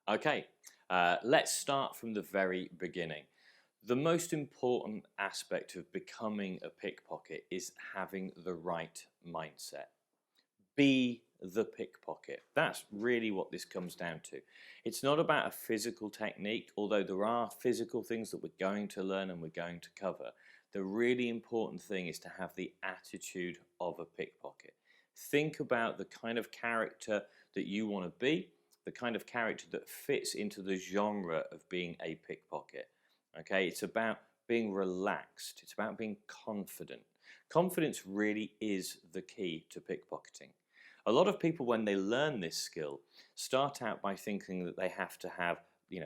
Okay, let's start from the very beginning. The most important aspect of becoming a pickpocket is having the right mindset. Be the pickpocket. That's really what this comes down to. It's not about a physical technique, although there are physical things that we're going to learn and we're going to cover. The really important thing is to have the attitude of a pickpocket. Think about the kind of character that you want to be, the kind of character that fits into the genre of being a pickpocket. Okay, it's about being relaxed, it's about being confident. Confidence really is the key to pickpocketing. A lot of people, when they learn this skill, start out by thinking that they have to have,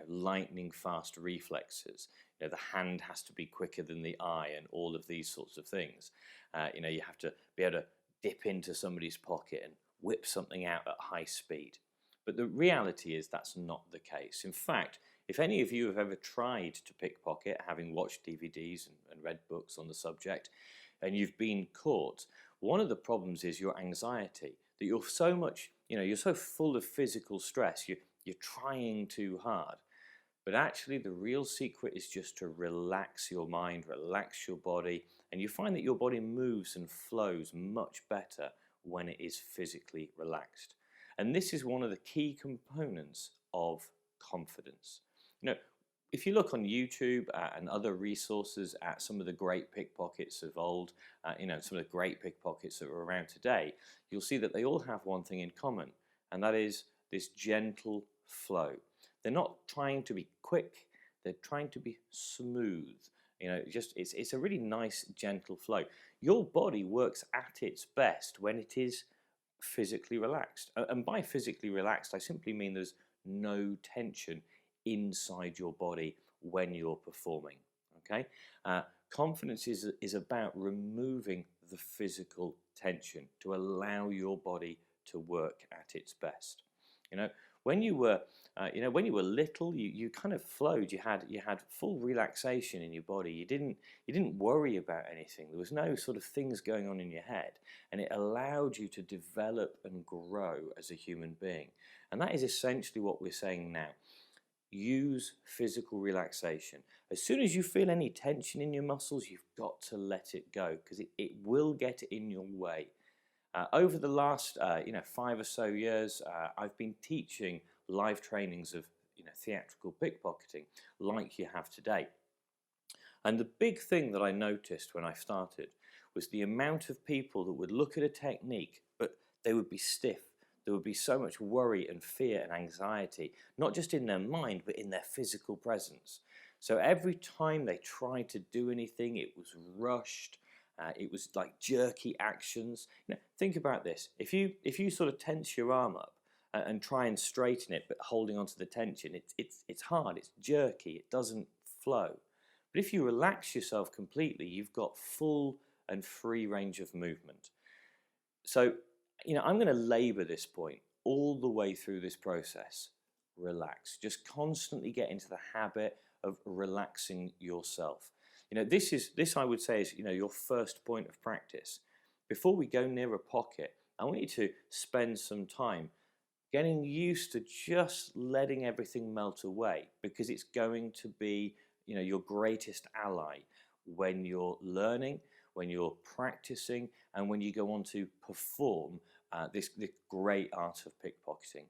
lightning fast reflexes. The hand has to be quicker than the eye, and all of these sorts of things. You have to be able to dip into somebody's pocket and whip something out at high speed. But the reality is that's not the case. In fact, if any of you have ever tried to pickpocket, having watched DVDs and read books on the subject, and you've been caught, one of the problems is your anxiety, that you're so much, you're so full of physical stress, you're trying too hard. But actually the real secret is just to relax your mind, relax your body, and you find that your body moves and flows much better when it is physically relaxed. And this is one of the key components of confidence. If you look on YouTube and other resources at some of the great pickpockets of old, some of the great pickpockets that are around today, you'll see that they all have one thing in common, and that is this gentle flow. They're not trying to be quick, they're trying to be smooth. It's a really nice, gentle flow. Your body works at its best when it is physically relaxed. And by physically relaxed, I simply mean there's no tension inside your body when you're performing. Okay, confidence is about removing the physical tension to allow your body to work at its best. When you were when you were little, you kind of flowed. You had full relaxation in your body. You didn't worry about anything. There was no sort of things going on in your head, and it allowed you to develop and grow as a human being. And that is essentially what we're saying now. Use physical relaxation. As soon as you feel any tension in your muscles, you've got to let it go, because it will get in your way. Over the last 5 or so years, I've been teaching live trainings of theatrical pickpocketing like you have today. And the big thing that I noticed when I started was the amount of people that would look at a technique, but they would be stiff. There would be so much worry and fear and anxiety, not just in their mind, but in their physical presence. So every time they tried to do anything, it was rushed. It was like jerky actions. Think about this. If you sort of tense your arm up and try and straighten it, but holding onto the tension, it's hard. It's jerky. It doesn't flow. But if you relax yourself completely, you've got full and free range of movement. So, I'm going to labour this point all the way through this process. Relax. Just constantly get into the habit of relaxing yourself. This I would say is your first point of practice. Before we go near a pocket, I want you to spend some time getting used to just letting everything melt away, because it's going to be your greatest ally when you're learning, when you're practicing, and when you go on to perform this great art of pickpocketing.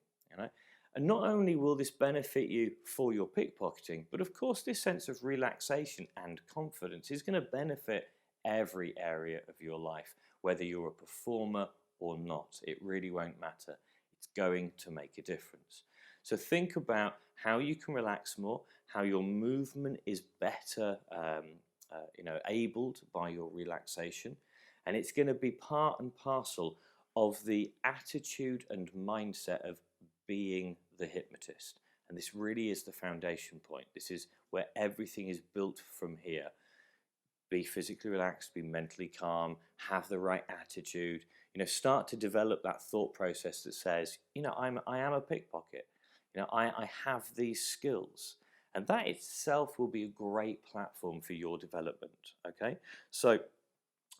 And not only will this benefit you for your pickpocketing, but of course this sense of relaxation and confidence is going to benefit every area of your life, whether you're a performer or not. It really won't matter. It's going to make a difference. So think about how you can relax more, how your movement is better abled by your relaxation, and it's going to be part and parcel of the attitude and mindset of being the hypnotist. And this really is the foundation point. This is where everything is built from here. Be physically relaxed, be mentally calm, have the right attitude. Start to develop that thought process that says, I am a pickpocket. I have these skills. And that itself will be a great platform for your development. Okay, so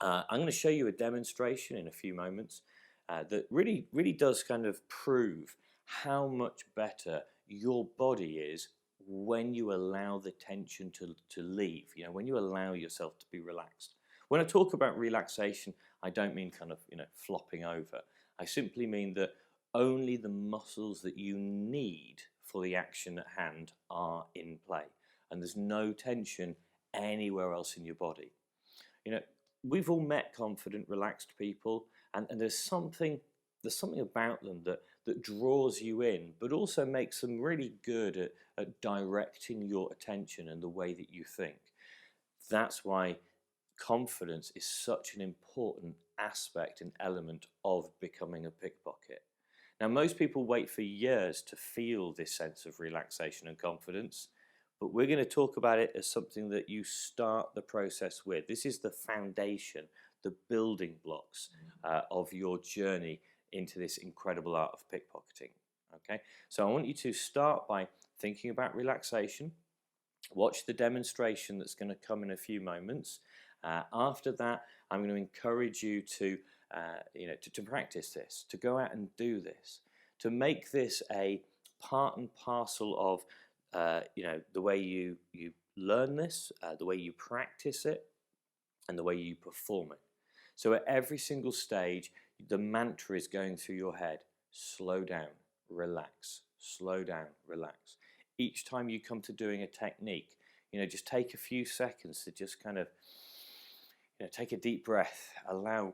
I'm going to show you a demonstration in a few moments that really does kind of prove how much better your body is when you allow the tension to leave, when you allow yourself to be relaxed. When I talk about relaxation, I don't mean kind of, flopping over. I simply mean that only the muscles that you need for the action at hand are in play, and there's no tension anywhere else in your body. We've all met confident, relaxed people, and there's something about them that draws you in, but also makes them really good at directing your attention and the way that you think. That's why confidence is such an important aspect and element of becoming a pickpocket. Now, most people wait for years to feel this sense of relaxation and confidence, but we're going to talk about it as something that you start the process with. This is the foundation, the building blocks of your journey into this incredible art of pickpocketing. Okay, so I want you to start by thinking about relaxation. Watch the demonstration that's going to come in a few moments. After that, I'm going to encourage you to practice this, to go out and do this, to make this a part and parcel of the way you learn this, the way you practice it, and the way you perform it. So at every single stage, the mantra is going through your head: slow down, relax, slow down, relax. Each time you come to doing a technique, just take a few seconds to just kind of, take a deep breath, allow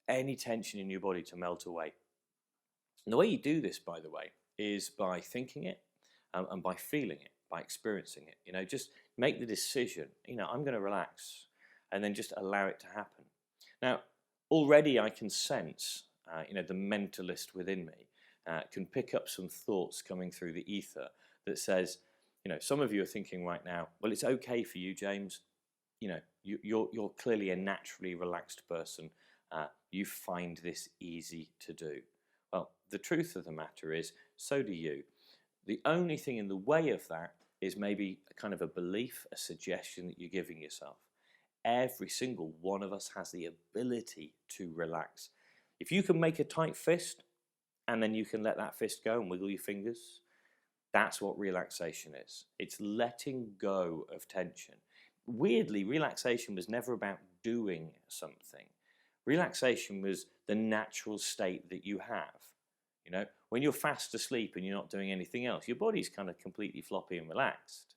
any tension in your body to melt away. And the way you do this, by the way, is by thinking it and by feeling it, by experiencing it. Just make the decision, I'm going to relax, and then just allow it to happen. Now, already I can sense, the mentalist within me can pick up some thoughts coming through the ether that says, some of you are thinking right now, well, it's okay for you, James. You're clearly a naturally relaxed person. You find this easy to do. Well, the truth of the matter is, so do you. The only thing in the way of that is maybe a kind of a belief, a suggestion that you're giving yourself. Every single one of us has the ability to relax. If you can make a tight fist and then you can let that fist go and wiggle your fingers, that's what relaxation is. It's letting go of tension. Weirdly, relaxation was never about doing something. Relaxation was the natural state that you have. When you're fast asleep and you're not doing anything else, your body's kind of completely floppy and relaxed.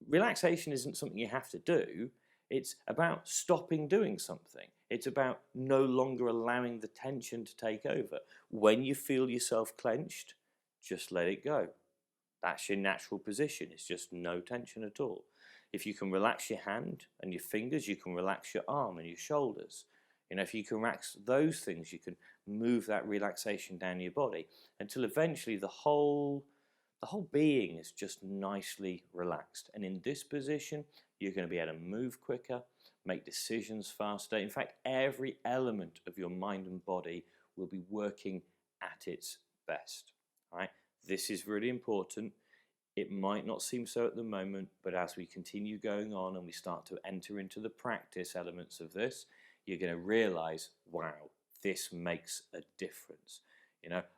Relaxation isn't something you have to do. It's about stopping doing something. It's about no longer allowing the tension to take over. When you feel yourself clenched, just let it go. That's your natural position. It's just no tension at all. If you can relax your hand and your fingers, you can relax your arm and your shoulders. If you can relax those things, you can move that relaxation down your body until eventually the whole being is just nicely relaxed. And in this position, you're going to be able to move quicker, make decisions faster. In fact, every element of your mind and body will be working at its best. All right? This is really important. It might not seem so at the moment, but as we continue going on and we start to enter into the practice elements of this, you're going to realize, wow, this makes a difference.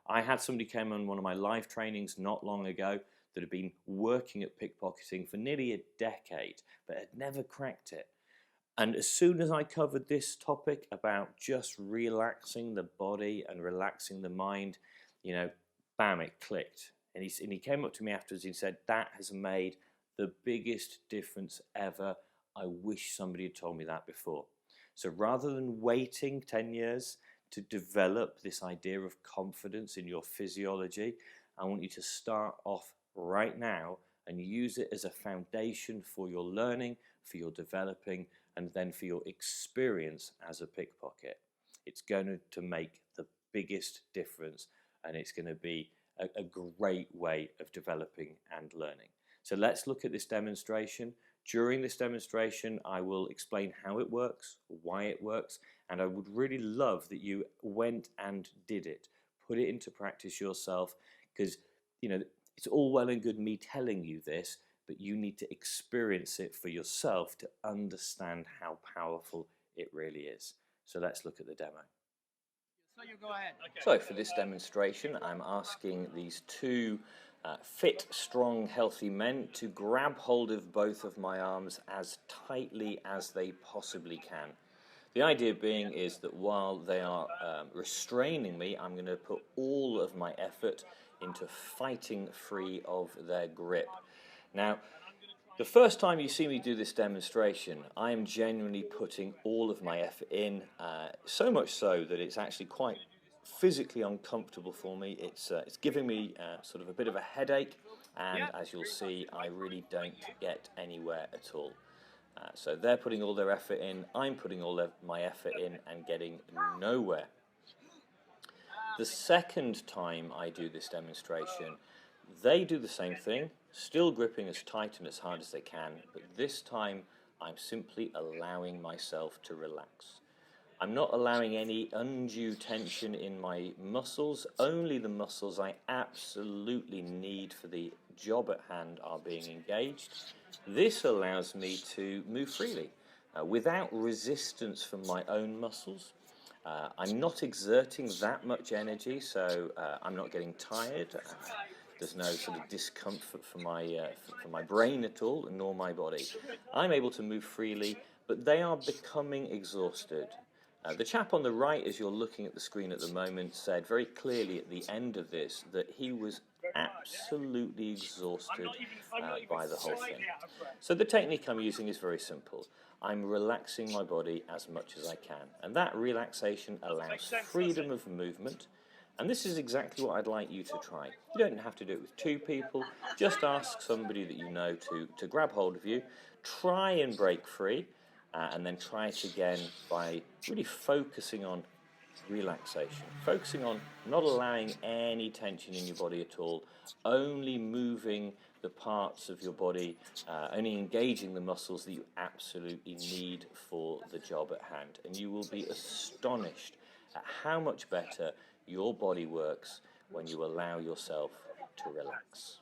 I had somebody came on one of my live trainings not long ago that had been working at pickpocketing for nearly a decade, but had never cracked it. And as soon as I covered this topic about just relaxing the body and relaxing the mind, bam, it clicked. And he came up to me afterwards and said, that has made the biggest difference ever. I wish somebody had told me that before. So rather than waiting 10 years to develop this idea of confidence in your physiology, I want you to start off right now and use it as a foundation for your learning, for your developing, and then for your experience as a pickpocket. It's going to make the biggest difference, and it's going to be a great way of developing and learning. So let's look at this demonstration. During this demonstration, I will explain how it works, why it works, and I would really love that you went and did it. Put it into practice yourself, because it's all well and good me telling you this, but you need to experience it for yourself to understand how powerful it really is. So let's look at the demo. So you go ahead. So for this demonstration, I'm asking these two fit, strong, healthy men to grab hold of both of my arms as tightly as they possibly can. The idea being is that while they are restraining me, I'm going to put all of my effort into fighting free of their grip. Now, the first time you see me do this demonstration, I am genuinely putting all of my effort in, so much so that it's actually quite physically uncomfortable for me. It's giving me sort of a bit of a headache, and as you'll see, I really don't get anywhere at all. So they're putting all their effort in, I'm putting all my effort in and getting nowhere. The second time I do this demonstration, they do the same thing, still gripping as tight and as hard as they can, but this time I'm simply allowing myself to relax. I'm not allowing any undue tension in my muscles, only the muscles I absolutely need for the job at hand are being engaged. This allows me to move freely, without resistance from my own muscles. I'm not exerting that much energy, so I'm not getting tired. There's no sort of discomfort for my brain at all, nor my body. I'm able to move freely, but they are becoming exhausted. The chap on the right, as you're looking at the screen at the moment, said very clearly at the end of this that he was absolutely exhausted by the whole thing. So the technique I'm using is very simple. I'm relaxing my body as much as I can, and that relaxation allows freedom of movement. And this is exactly what I'd like you to try. You don't have to do it with two people. Just ask somebody that you know to grab hold of you. Try and break free, and then try it again by really focusing on relaxation. Focusing on not allowing any tension in your body at all, only moving the parts of your body, only engaging the muscles that you absolutely need for the job at hand. And you will be astonished at how much better your body works when you allow yourself to relax.